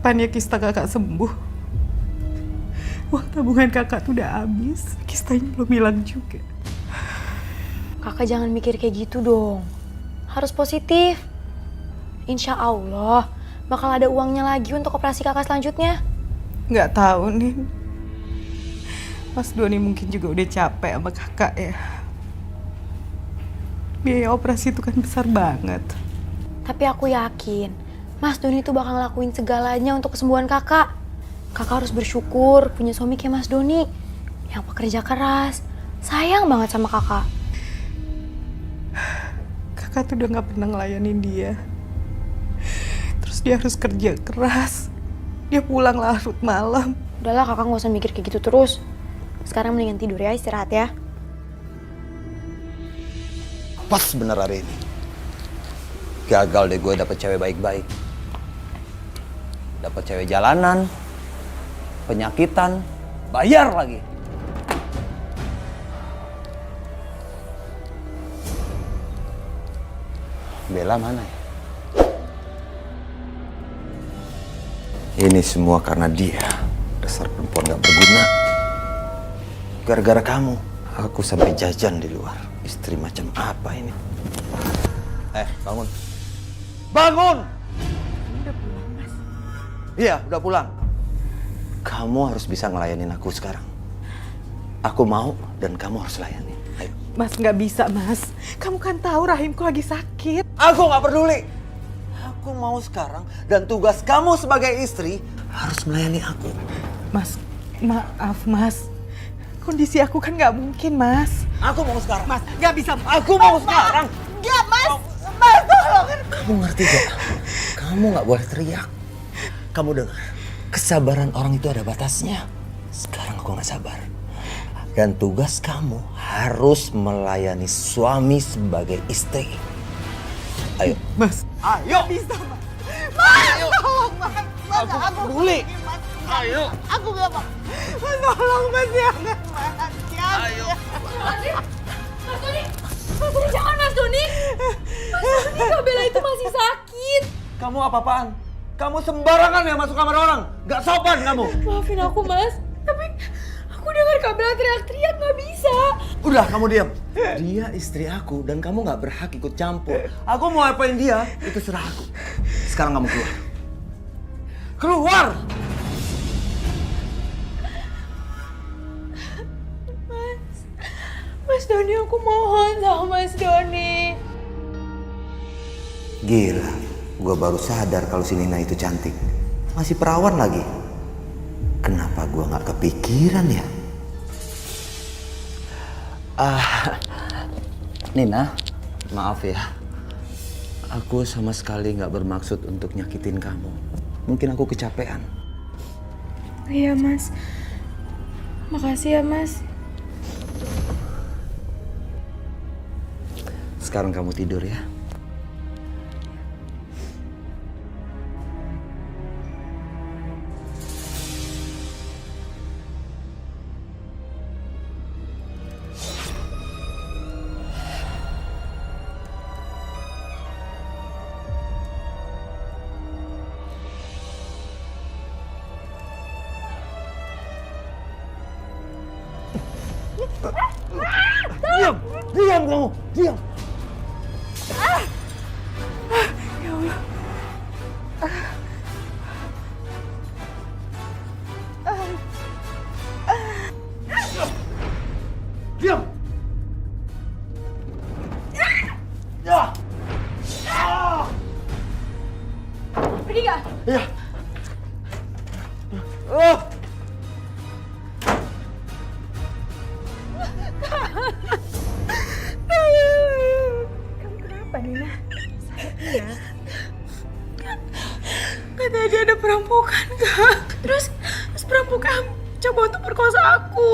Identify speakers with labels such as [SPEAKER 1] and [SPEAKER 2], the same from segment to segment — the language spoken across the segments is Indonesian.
[SPEAKER 1] Kapan ya kista kakak sembuh? Uang tabungan kakak tuh udah habis. Kistanya belum hilang juga.
[SPEAKER 2] Kakak jangan mikir kayak gitu dong. Harus positif. Insya Allah bakal ada uangnya lagi untuk operasi kakak selanjutnya.
[SPEAKER 1] Nggak tahu nih. Mas Doni mungkin juga udah capek sama kakak ya. Biaya operasi itu kan besar banget.
[SPEAKER 2] Tapi aku yakin Mas Doni tuh bakal ngelakuin segalanya untuk kesembuhan kakak. Kakak harus bersyukur punya suami kayak Mas Doni yang pekerja keras. Sayang banget sama kakak.
[SPEAKER 1] Kakak tuh udah nggak pernah ngelayanin dia. Terus dia harus kerja keras. Dia pulang larut malam.
[SPEAKER 2] Udahlah kakak gak usah mikir kayak gitu terus. Sekarang mendingan tidur ya, istirahat ya.
[SPEAKER 3] Pas bener hari ini. Gagal deh gue dapet cewek baik-baik. Dapet cewek jalanan. Penyakitan. Bayar lagi. Bella mana ya? Ini semua karena dia. Dasar perempuan gak berguna. Gara-gara kamu, aku sampai jajan di luar. Istri macam apa ini? Bangun. Bangun!
[SPEAKER 1] Udah pulang, Mas.
[SPEAKER 3] Iya, udah pulang. Kamu harus bisa ngelayanin aku sekarang. Aku mau dan kamu harus layani. Ayo.
[SPEAKER 1] Mas nggak bisa, Mas. Kamu kan tahu rahimku lagi sakit.
[SPEAKER 3] Aku gak peduli. Aku mau sekarang dan tugas kamu sebagai istri harus melayani aku.
[SPEAKER 1] Mas, maaf, Mas. Kondisi aku kan nggak mungkin, Mas.
[SPEAKER 3] Aku mau sekarang.
[SPEAKER 1] Mas, nggak bisa.
[SPEAKER 3] Aku mau sekarang.
[SPEAKER 1] Nggak, Mas. Mas, tolong.
[SPEAKER 3] Kamu ngerti gak? Kamu gak boleh teriak. Kamu dengar, kesabaran orang itu ada batasnya. Sekarang aku gak sabar. Dan tugas kamu harus melayani suami sebagai istri. Ayo.
[SPEAKER 1] Mas,
[SPEAKER 3] Ayo.
[SPEAKER 1] bisa, Mas. Mas,
[SPEAKER 3] Ayo.
[SPEAKER 1] tolong, Mas. Mas,
[SPEAKER 3] Aku nggak peduli.
[SPEAKER 1] Mas,
[SPEAKER 3] Ayo.
[SPEAKER 1] aku nggak mau. Mas, tolong, Mas, jangan, Mas. Jangan.
[SPEAKER 3] Ayo.
[SPEAKER 2] Mas Doni, jangan Mas Doni. Mas Doni, Kak Bella itu masih sakit.
[SPEAKER 3] Kamu apa-apaan? Kamu sembarangan ya masuk kamar orang. Gak sopan kamu.
[SPEAKER 2] Maafin aku Mas, tapi aku dengar Kak Bella teriak-teriak gak bisa.
[SPEAKER 3] Udah kamu diam. Dia istri aku dan kamu gak berhak ikut campur. Aku mau apain dia, itu serah aku. Sekarang kamu keluar. Keluar!
[SPEAKER 2] Mas Doni, aku mohon sama Mas Doni.
[SPEAKER 3] Gila, gue baru sadar kalau si Nina itu cantik. Masih perawan lagi. Kenapa gue gak kepikiran ya? Nina, maaf ya. Aku sama sekali gak bermaksud untuk nyakitin kamu. Mungkin aku kecapean.
[SPEAKER 2] Iya Mas, makasih ya Mas.
[SPEAKER 3] Sekarang kamu tidur ya. Diam! Diam kamu! Diam!
[SPEAKER 1] Ya Allah.
[SPEAKER 3] Diam! Ya!
[SPEAKER 2] Pergi gak?
[SPEAKER 3] Ya! Oh!
[SPEAKER 1] Kamu kenapa, Nina? Sakit ya? Katanya dia ada perampokan, Kak. Terus perampokan coba untuk perkosa aku.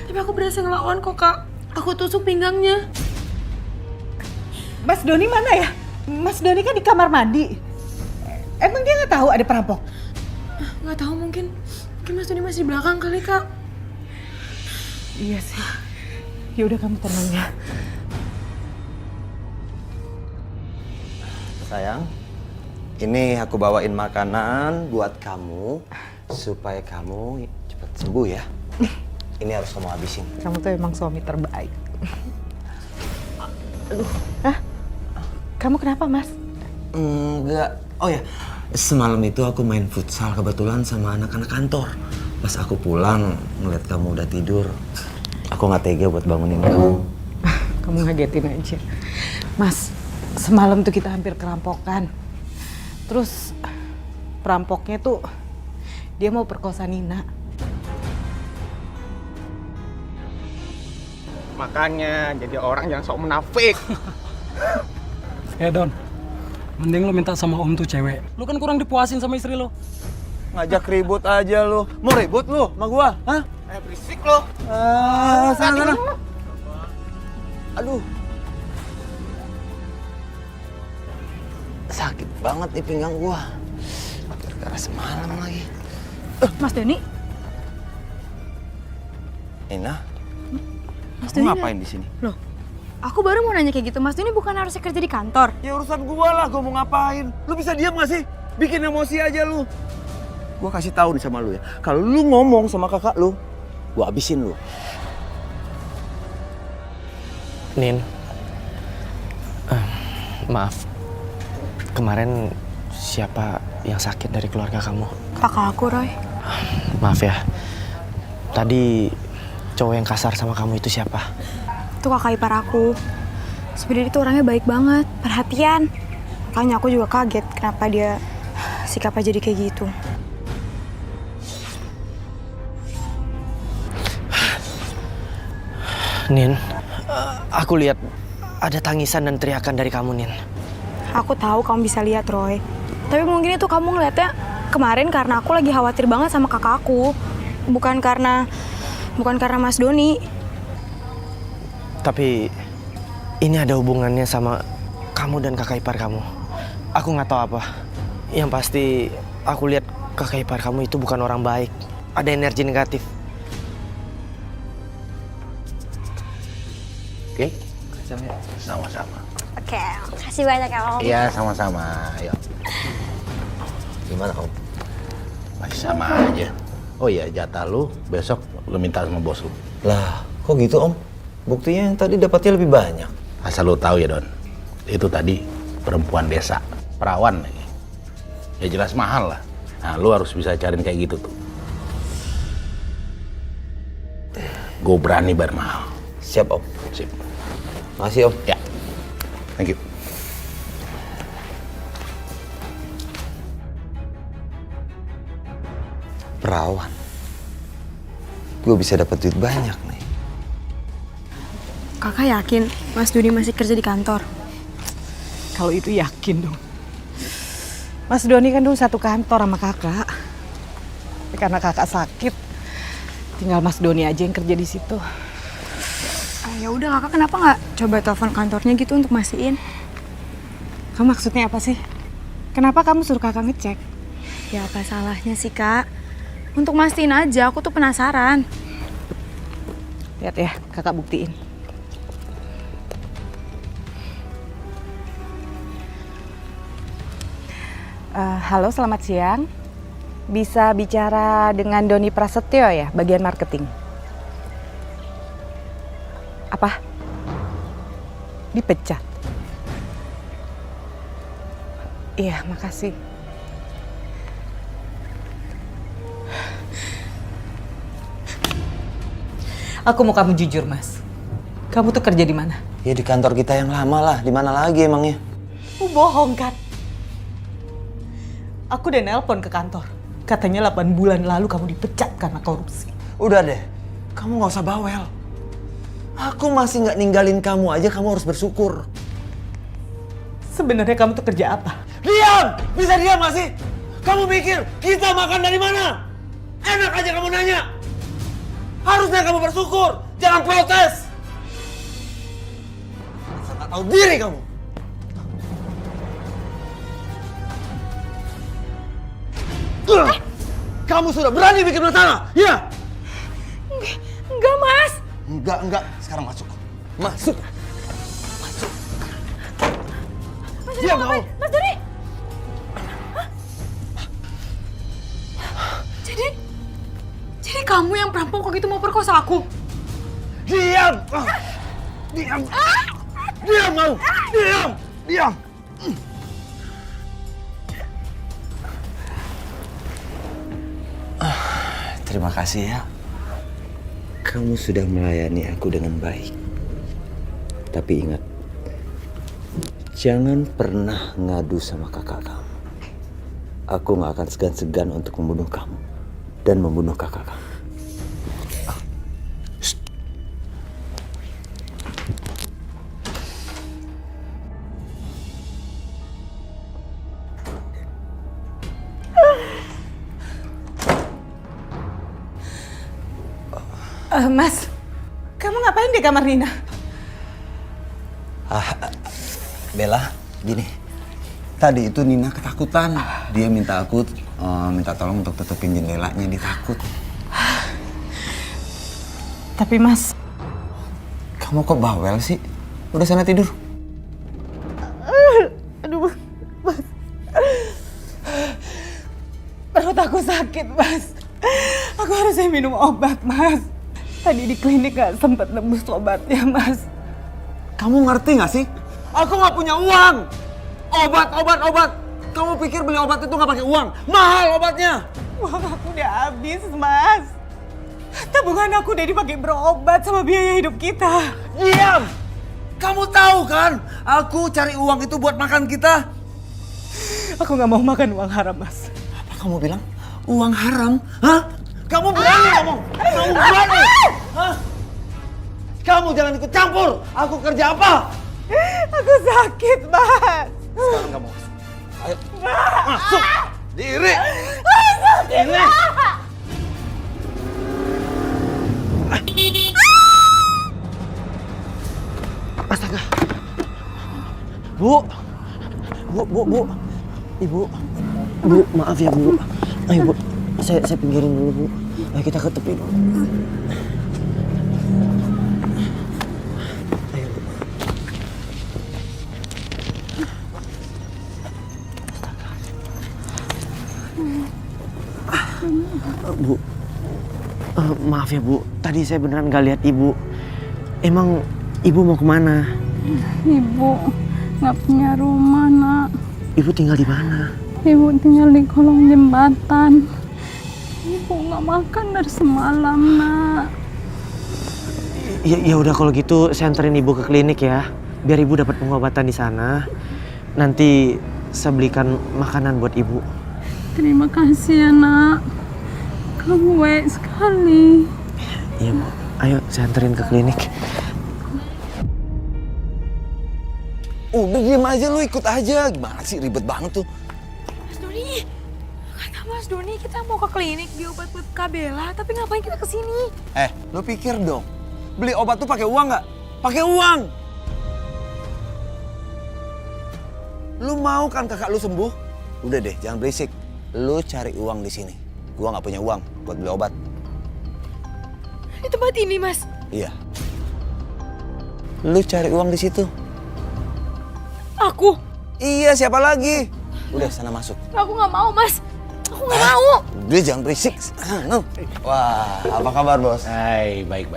[SPEAKER 1] Tapi aku berhasil ngelawan kok, Kak. Aku tusuk pinggangnya. Mas Doni mana ya? Mas Doni kan di kamar mandi. Emang dia nggak tahu ada perampok? Nggak tahu, mungkin Mas Doni masih di belakang kali, Kak. Iya sih. Ya udah, kamu tenang ya.
[SPEAKER 3] Sayang, Ini aku bawain makanan buat kamu supaya kamu cepat sembuh ya. Ini harus kamu habisin.
[SPEAKER 1] Kamu tuh emang suami terbaik. Aduh, hah? Kamu kenapa, Mas?
[SPEAKER 3] Enggak. Oh ya, semalam itu aku main futsal kebetulan sama anak-anak kantor. Pas aku pulang ngeliat kamu udah tidur, aku nggak tega buat bangunin kamu.
[SPEAKER 1] Kamu ngagetin aja. Mas, semalam tuh kita hampir kerampokan. Terus perampoknya tuh dia mau perkosa Nina.
[SPEAKER 4] Makanya jadi orang jangan sok munafik.
[SPEAKER 5] Don, mending lo minta sama om tuh cewek. Lo kan kurang dipuasin sama istri lo.
[SPEAKER 3] Ngajak ribut aja lu. Mau ribut lu sama gua? Hah?
[SPEAKER 4] Berisik lo.
[SPEAKER 3] Sana. Aduh. Sakit banget nih pinggang gua. Gara-gara semalam lagi.
[SPEAKER 2] Mas Doni?
[SPEAKER 3] Nina,
[SPEAKER 2] Mas
[SPEAKER 3] kamu
[SPEAKER 2] Doni
[SPEAKER 3] ngapain di sini?
[SPEAKER 2] Loh, aku baru mau nanya kayak gitu. Mas Doni bukan harusnya kerja di kantor?
[SPEAKER 3] Ya urusan gua lah, gua mau ngapain. Lu bisa diam gak sih? Bikin emosi aja lu. Gua kasih tahu nih sama lu ya. Kalau lu ngomong sama kakak lu, gua habisin lu.
[SPEAKER 4] Nin, maaf. Kemarin siapa yang sakit dari keluarga kamu?
[SPEAKER 2] Kakak aku, Roy.
[SPEAKER 4] Maaf ya. Tadi cowok yang kasar sama kamu itu siapa?
[SPEAKER 2] Itu kakak ipar aku. Sebenarnya itu orangnya baik banget, perhatian. Makanya aku juga kaget kenapa dia sikapnya jadi kayak gitu.
[SPEAKER 4] Nin, aku lihat ada tangisan dan teriakan dari kamu, Nin.
[SPEAKER 2] Aku tahu kamu bisa lihat, Roy. Tapi mungkin itu kamu ngeliatnya kemarin karena aku lagi khawatir banget sama kakak aku. Bukan karena Mas Doni.
[SPEAKER 4] Tapi ini ada hubungannya sama kamu dan kakak ipar kamu. Aku nggak tahu apa. Yang pasti aku lihat kakak ipar kamu itu bukan orang baik. Ada energi negatif.
[SPEAKER 3] Oke? Sama-sama.
[SPEAKER 2] Oke, makasih banyak ya Om.
[SPEAKER 3] Iya, sama-sama. Ayo. Gimana, Om?
[SPEAKER 6] Masih sama aja. Oh iya, jatah lu besok lu minta sama bos lu.
[SPEAKER 3] Lah, kok gitu, Om? Buktinya yang tadi dapatnya lebih banyak.
[SPEAKER 6] Asal lu tahu ya, Don. Itu tadi perempuan desa, perawan lagi. Ya jelas mahal lah. Nah, lu harus bisa cariin kayak gitu tuh. Gue berani bayar mahal.
[SPEAKER 3] Siap, Om.
[SPEAKER 6] Sip.
[SPEAKER 3] Makasih, Om.
[SPEAKER 6] Ya. Thank you.
[SPEAKER 3] Perawan. Gue bisa dapat duit banyak nih.
[SPEAKER 2] Kakak yakin Mas Doni masih kerja di kantor?
[SPEAKER 1] Kalau itu yakin dong. Mas Doni kan dulu satu kantor sama kakak. Tapi karena kakak sakit, tinggal Mas Doni aja yang kerja di situ.
[SPEAKER 2] Ya udah, kakak kenapa nggak coba telepon kantornya gitu untuk mastiin?
[SPEAKER 1] Kamu maksudnya apa sih? Kenapa kamu suruh kakak ngecek?
[SPEAKER 2] Ya apa salahnya sih kak? Untuk mastiin aja, aku tuh penasaran.
[SPEAKER 1] Lihat ya, kakak buktiin. Halo, selamat siang. Bisa bicara dengan Doni Prasetyo ya, bagian marketing. Apa? Dipecat? Iya, makasih. Aku mau kamu jujur, Mas. Kamu tuh kerja di mana?
[SPEAKER 3] Ya di kantor kita yang lama lah. Di mana lagi emangnya?
[SPEAKER 1] Bohong kan? Aku udah nelpon ke kantor. Katanya 8 bulan lalu kamu dipecat karena korupsi.
[SPEAKER 3] Udah deh. Kamu nggak usah bawel. Aku masih nggak ninggalin kamu aja. Kamu harus bersyukur.
[SPEAKER 1] Sebenarnya kamu tuh kerja apa?
[SPEAKER 3] Diam! Bisa diam gak sih? Kamu pikir kita makan dari mana? Enak aja kamu nanya. Harusnya kamu bersyukur. Jangan protes. Masa nggak tahu diri kamu. Kamu sudah berani bikin masalah, ya?
[SPEAKER 2] Enggak mas.
[SPEAKER 3] Enggak. Sekarang masuk. Masuk.
[SPEAKER 2] Mas
[SPEAKER 3] Diam
[SPEAKER 2] Doni,
[SPEAKER 3] kamu.
[SPEAKER 2] Mas Doni.
[SPEAKER 1] Jadi kamu yang perampok waktu itu mau perkosa aku?
[SPEAKER 3] Diam! Diam! Diam kamu! Diam! Diam! Terima kasih ya. Kamu sudah melayani aku dengan baik. Tapi ingat, jangan pernah ngadu sama kakak kamu. Aku gak akan segan-segan untuk membunuh kamu dan membunuh kakak kamu.
[SPEAKER 1] Mas, kamu ngapain di kamar Nina?
[SPEAKER 3] Bella, gini. Tadi itu Nina ketakutan. Dia minta aku minta tolong untuk tutupin jendelanya, dia takut.
[SPEAKER 1] Tapi Mas,
[SPEAKER 3] Kamu kok bawel sih? Udah sana tidur.
[SPEAKER 1] aduh, Mas. Perut aku sakit, Mas. Aku harusnya minum obat, Mas. Tadi di klinik gak sempet nebus obatnya, Mas.
[SPEAKER 3] Kamu ngerti gak sih? Aku gak punya uang. Obat. Kamu pikir beli obat itu gak pakai uang? Mahal obatnya.
[SPEAKER 1] Uang aku udah habis, Mas. Tabungan aku udah dipakai berobat sama biaya hidup kita.
[SPEAKER 3] Diam! Kamu tahu kan? Aku cari uang itu buat makan kita.
[SPEAKER 1] Aku gak mau makan uang haram, Mas.
[SPEAKER 3] Apa kamu bilang? Uang haram? Hah? Kamu berani ngomong? Kamu berani? Hah? Kamu jangan ikut campur. Aku kerja apa?
[SPEAKER 1] Aku sakit, Mas.
[SPEAKER 3] Sekarang kamu masuk. Ayo. Masuk. Diri. Diri.
[SPEAKER 4] Astaga. Bu. Ibu. Bu, maaf ya, Bu. Ayo, Bu. Saya pinggirin dulu, Bu. Ayo kita ke tepi dulu. Ayo, Bu. Astaga. Bu. Maaf ya, Bu. Tadi saya beneran gak lihat Ibu. Emang Ibu mau kemana?
[SPEAKER 7] Ibu nggak punya rumah, Nak.
[SPEAKER 4] Ibu tinggal di mana?
[SPEAKER 7] Ibu tinggal di kolong jembatan. Ibu nggak makan dari semalam, Nak.
[SPEAKER 4] Ya udah kalau gitu saya anterin Ibu ke klinik ya. Biar Ibu dapat pengobatan di sana. Nanti saya belikan makanan buat Ibu.
[SPEAKER 7] Terima kasih ya, Nak. Kamu baik sekali.
[SPEAKER 4] Iya, Bu. Ayo saya anterin ke klinik.
[SPEAKER 3] Udah diam aja lu, ikut aja. Gimana sih, ribet banget tuh.
[SPEAKER 2] Mas Doni, kata Mas Doni kita mau ke klinik beli obat buat Kak Bella, tapi ngapain kita kesini?
[SPEAKER 3] Lu pikir dong, beli obat tuh pakai uang nggak? Pakai uang. Lu mau kan kakak lu sembuh? Udah deh, jangan berisik. Lu cari uang di sini. Gua nggak punya uang buat beli obat.
[SPEAKER 2] Di tempat ini, Mas.
[SPEAKER 3] Iya. Lu cari uang di situ.
[SPEAKER 2] Aku
[SPEAKER 3] Iya, siapa lagi? Udah, sana masuk.
[SPEAKER 2] nggak mau, Mas. Aku nggak mau.
[SPEAKER 3] Udah, jangan berisik. Wah, apa kabar, Bos?
[SPEAKER 6] Hai, baik.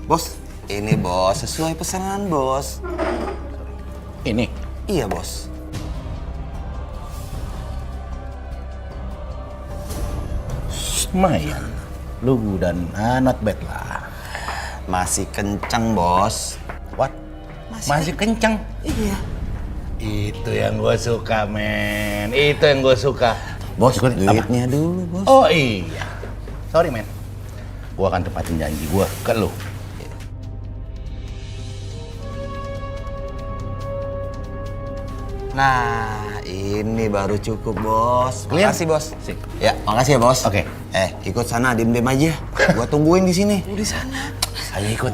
[SPEAKER 3] Bos, ini Bos, sesuai pesanan Bos.
[SPEAKER 6] Ini,
[SPEAKER 3] Iya, Bos.
[SPEAKER 6] lumayan. Lu dan not bad lah.
[SPEAKER 3] Masih kencang, Bos.
[SPEAKER 6] What? Masih kencang?
[SPEAKER 3] Iya.
[SPEAKER 6] Itu yang gue suka, men. Itu yang gue suka.
[SPEAKER 3] Bos,
[SPEAKER 6] Apa?
[SPEAKER 3] duitnya dulu, Bos.
[SPEAKER 6] Oh iya. Sorry, men. Gue akan tepatin janji gue ke lu.
[SPEAKER 3] Nah, ini baru cukup, Bos.
[SPEAKER 6] Clear?
[SPEAKER 3] Makasih, Bos.
[SPEAKER 6] Sip.
[SPEAKER 3] Ya, makasih ya, Bos.
[SPEAKER 6] Oke.
[SPEAKER 3] Ikut sana, diem-diem aja. Gua tungguin di sini.
[SPEAKER 6] Di sana. Ayo ikut.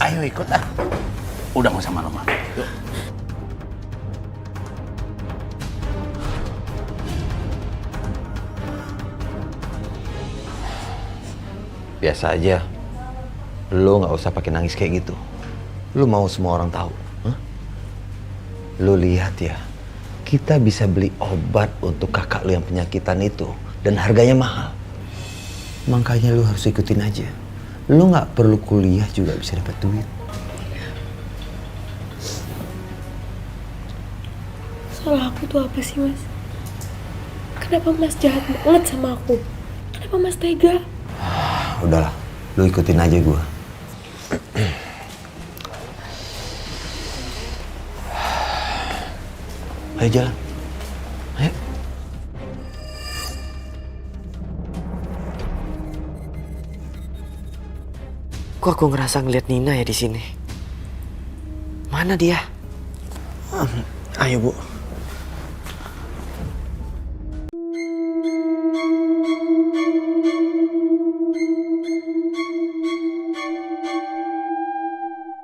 [SPEAKER 6] Ayo ikut ah. Udah nggak usah malu-malu. Yuk.
[SPEAKER 3] Biasa aja. Lu nggak usah pakai nangis kayak gitu. Lu mau semua orang tahu. Hah? Lu lihat ya, kita bisa beli obat untuk kakak lu yang penyakitan itu dan harganya mahal. Makanya lu harus ikutin aja. Lu nggak perlu kuliah juga bisa dapat duit.
[SPEAKER 2] Salah aku tuh apa sih, Mas? Kenapa Mas jahat banget sama aku? Kenapa Mas tega?
[SPEAKER 3] Udahlah, lu ikutin aja gua. Ayo jalan. Ayo.
[SPEAKER 4] Kok aku ngerasa ngeliat Nina ya di sini? Mana dia?
[SPEAKER 3] Ayo, Bu.